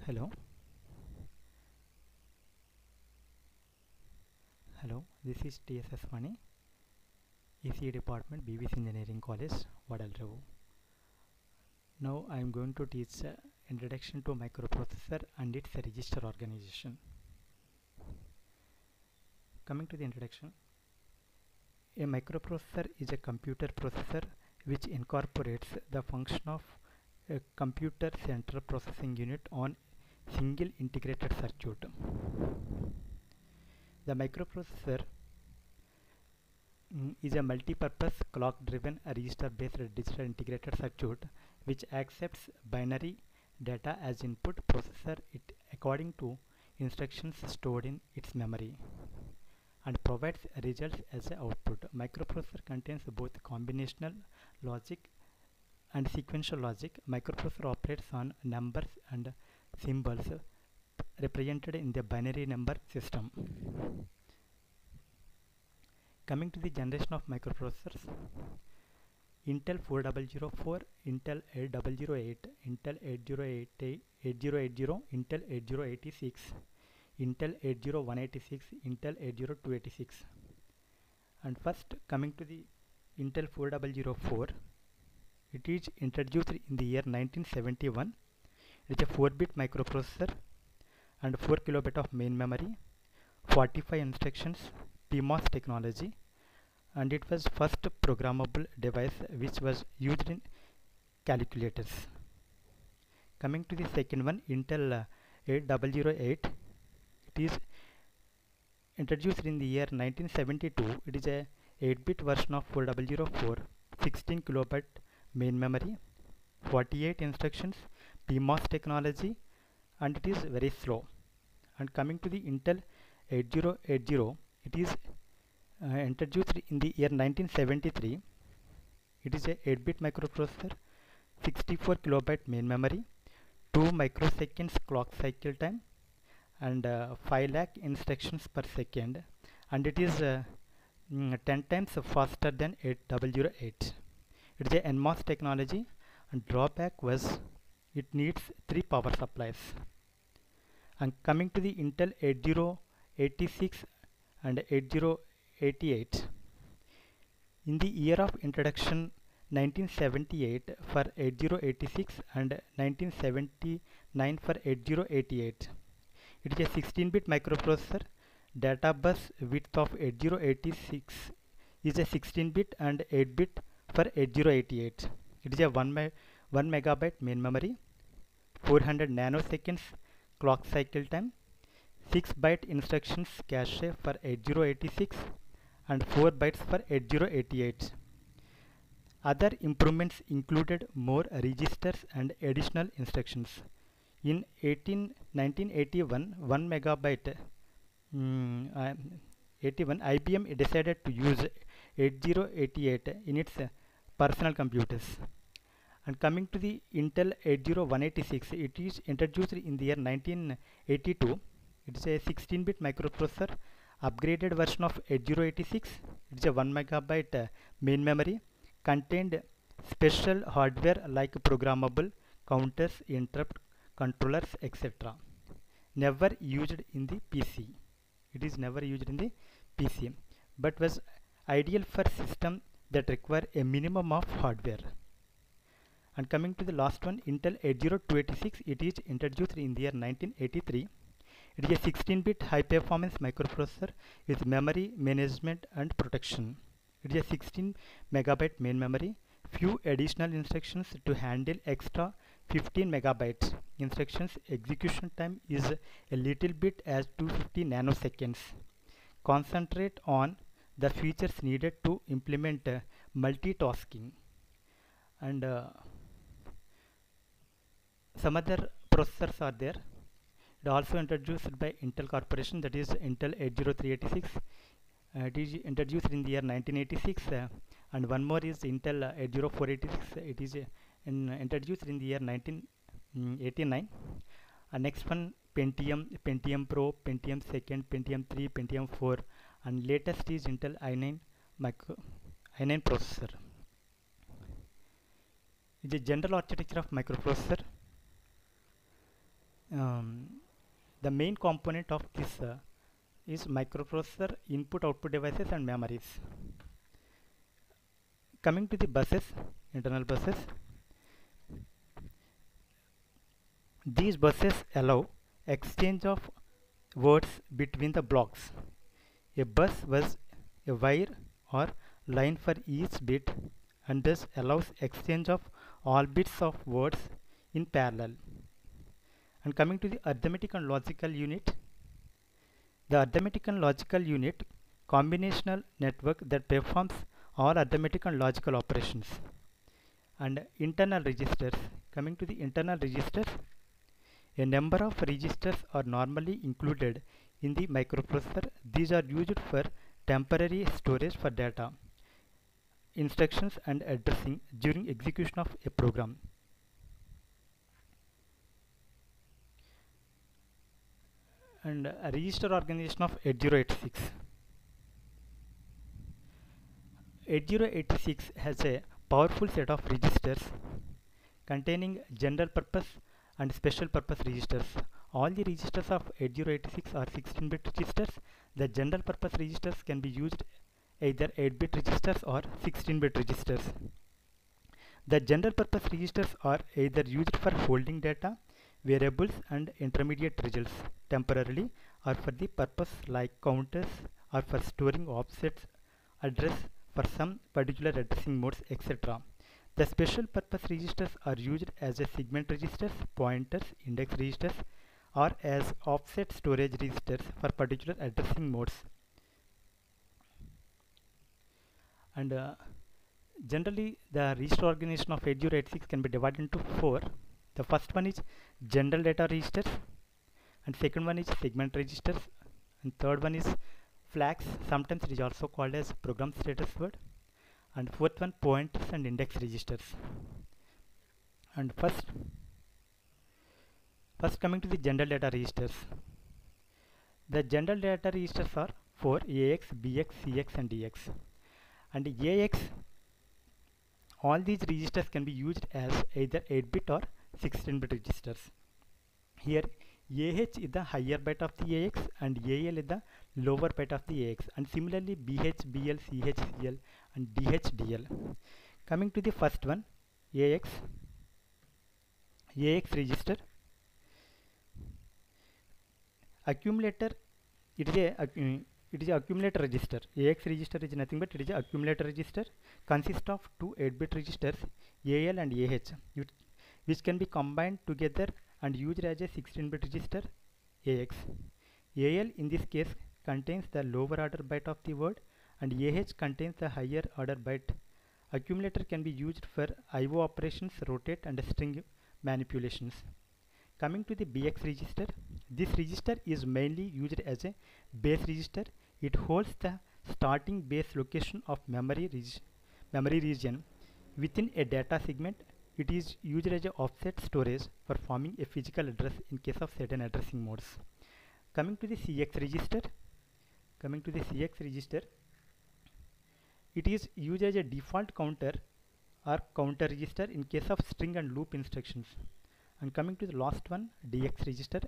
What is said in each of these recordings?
Hello, this is TSS Mani, ECE Department, BVC Engineering College, Vadalravu. Now I am going to teach Introduction to Microprocessor and its register organization. Coming to the introduction, a microprocessor is a computer processor which incorporates the function of a computer central processing unit on single integrated circuit. The microprocessor is a multi-purpose clock-driven register-based digital integrated circuit which accepts binary data as input, processor it according to instructions stored in its memory, and provides results as an output. Microprocessor contains both combinational logic and sequential logic. Microprocessor operates on numbers and symbols represented in the binary number system. Coming to the generation of microprocessors, Intel 4004, Intel 8008, Intel 8080, Intel 8086, Intel 80186, Intel 80286. And first, coming to the Intel 4004, it is introduced in the year 1971. It is a 4-bit microprocessor and 4 kilobit of main memory, 45 instructions, PMOS technology, and it was first programmable device which was used in calculators. Coming to the second one, Intel 8008, it is introduced in the year 1972. It is a 8-bit version of 4004, 16 kilobyte main memory, 48 instructions, PMOS technology, and it is very slow. And coming to the Intel 8080, it is introduced in the year 1973. It is a 8-bit microprocessor, 64 kilobyte main memory, 2 microseconds clock cycle time, and 5 lakh instructions per second, and it is 10 times faster than 8008. It is a NMOS technology, and drawback was it needs 3 power supplies. And coming to the Intel 8086 and 8088, in the year of introduction 1978 for 8086 and 1979 for 8088, it is a 16-bit microprocessor. Data bus width of 8086 is a 16-bit and 8-bit for 8088. It is a 1 megabyte main memory, 400 nanoseconds clock cycle time, 6 byte instructions cache for 8086 and 4 bytes for 8088. Other improvements included more registers and additional instructions. In 1981, 1 megabyte 81, IBM decided to use 8088 in its personal computers. And coming to the Intel 80186, it is introduced in the year 1982. It is a 16-bit microprocessor, upgraded version of 8086. It is a 1 megabyte main memory, contained special hardware like programmable counters, interrupt controllers, etc. Never used in the PC. It is never used in the PC, but was ideal for systems that require a minimum of hardware. And coming to the last one, Intel 80286, it is introduced in the year 1983. It is a 16-bit high-performance microprocessor with memory management and protection. It is a 16 megabyte main memory, few additional instructions to handle extra 15 megabytes instructions. Execution time is a little bit as 250 nanoseconds. Concentrate on the features needed to implement multitasking. And some other processors are there. It also introduced by Intel Corporation, that is Intel 80386. It is introduced in the year 1986, and one more is Intel 80486. It is introduced in the year 1989. And next one, Pentium Pro, Pentium 2nd, Pentium 3, Pentium 4, and latest is Intel i9 processor. It is a general architecture of microprocessor. the main component of this is microprocessor, input output devices and memories. Coming to the buses, internal buses, these buses allow exchange of words between the blocks. A bus was a wire or line for each bit and thus allows exchange of all bits of words in parallel. And coming to the arithmetic and logical unit, the arithmetic and logical unit combinational network that performs all arithmetic and logical operations. And internal registers, coming to the internal registers, a number of registers are normally included in the microprocessor. These are used for temporary storage for data, instructions and addressing during execution of a program. And a register organization of 8086. 8086 has a powerful set of registers containing general purpose and special purpose registers. All the registers of 8086 are 16-bit registers. The general purpose registers can be used either 8-bit registers or 16-bit registers. The general purpose registers are either used for holding data, variables and intermediate results temporarily, or for the purpose like counters, or for storing offsets address for some particular addressing modes, etc. The special purpose registers are used as a segment registers, pointers, index registers, or as offset storage registers for particular addressing modes. And generally the register organization of 8086 can be divided into 4. The first one is general data registers, and second one is segment registers, and third one is flags, sometimes it is also called as program status word, and fourth one pointers and index registers. And first coming to the general data registers. The general data registers are for AX, BX, CX and DX. And AX, all these registers can be used as either 8-bit or 16-bit registers. Here AH is the higher byte of the AX and AL is the lower byte of the AX, and similarly BH, BL, CH, CL and DH, DL. Coming to the first one, AX register, accumulator, it is a accumulator register. AX register is nothing but it is a accumulator register, consists of two 8-bit registers AL and AH, which can be combined together and used as a 16-bit register AX. AL in this case contains the lower order byte of the word and AH contains the higher order byte. Accumulator can be used for IO operations, rotate and string manipulations. Coming to the BX register, this register is mainly used as a base register. It holds the starting base location of memory region within a data segment. It is used as a offset storage for forming a physical address in case of certain addressing modes. Coming to the CX register, it is used as a default counter or counter register in case of string and loop instructions. And coming to the last one, DX register.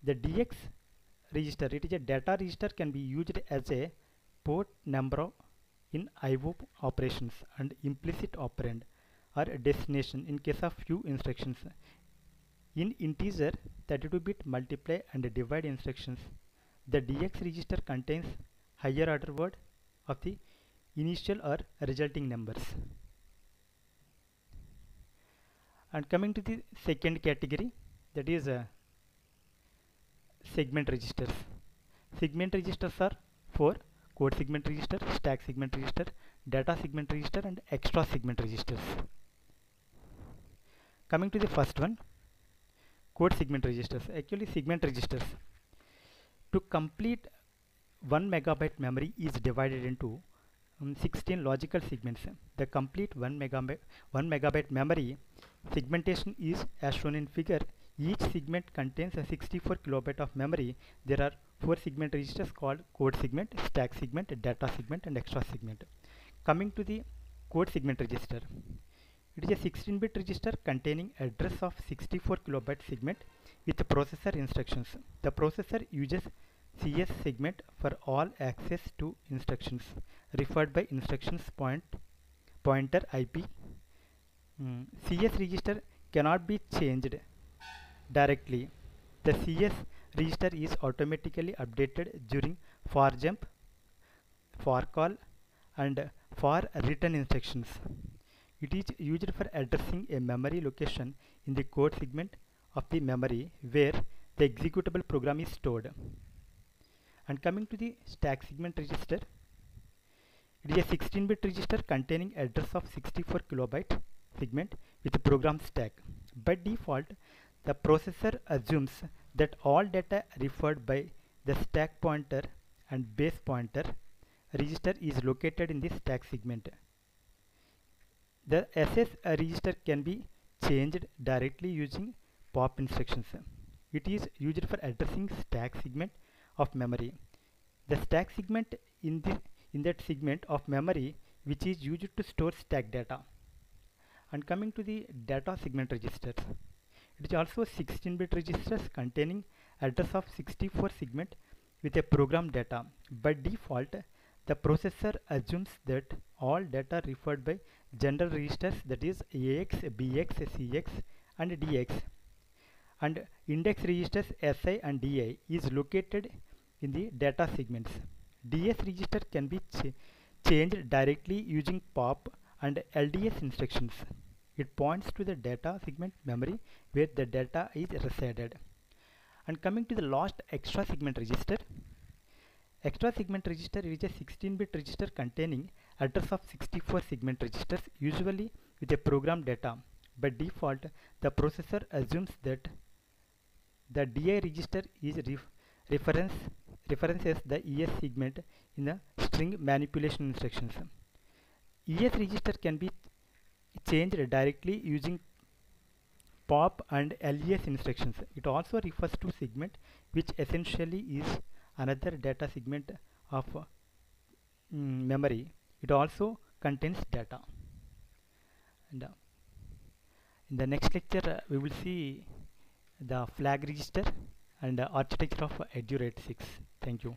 The DX register, it is a data register, can be used as a port number in IO operations and implicit operand or destination in case of few instructions. In integer 32-bit multiply and divide instructions, the DX register contains higher order word of the initial or resulting numbers. And coming to the second category, that is segment registers. Segment registers are for code segment register, stack segment register, data segment register and extra segment registers. Coming to the first one, code segment registers. Actually segment registers, to complete 1 megabyte memory is divided into 16 logical segments. The complete 1 megabyte memory segmentation is as shown in figure. Each segment contains a 64 kilobyte of memory. There are 4 segment registers called code segment, stack segment, data segment and extra segment. Coming to the code segment register, it is a 16-bit register containing address of 64 kilobyte segment. with processor instructions. The processor uses CS segment for all access to instructions referred by instructions pointer IP. CS register cannot be changed directly. The CS register is automatically updated during for jump, for call, and for return instructions. It is used for addressing a memory location in the code segment of the memory where the executable program is stored. And coming to the stack segment register, it is a 16-bit register containing address of 64 kilobyte segment with a program stack. By default, the processor assumes that all data referred by the stack pointer and base pointer register is located in the stack segment. The SS register can be changed directly using pop instructions. It is used for addressing stack segment of memory. The stack segment in that segment of memory which is used to store stack data. And coming to the data segment registers, it is also 16-bit registers containing address of 64 segment with a program data. By default, the processor assumes that all data referred by general registers, that is AX, BX, CX and DX, and index registers SI and DI is located in the data segments. DS register can be changed directly using POP and LDS instructions. It points to the data segment memory where the data is resided. And coming to the last extra segment register, extra segment register is a 16-bit register containing address of 64 segment registers, usually with a program data. By default, the processor assumes that the DI register is references the ES segment in the string manipulation instructions. ES register can be changed directly using POP and LES instructions. It also refers to segment which essentially is another data segment of memory. It also contains data. And in the next lecture we will see the flag register and architecture of 8086. Thank you.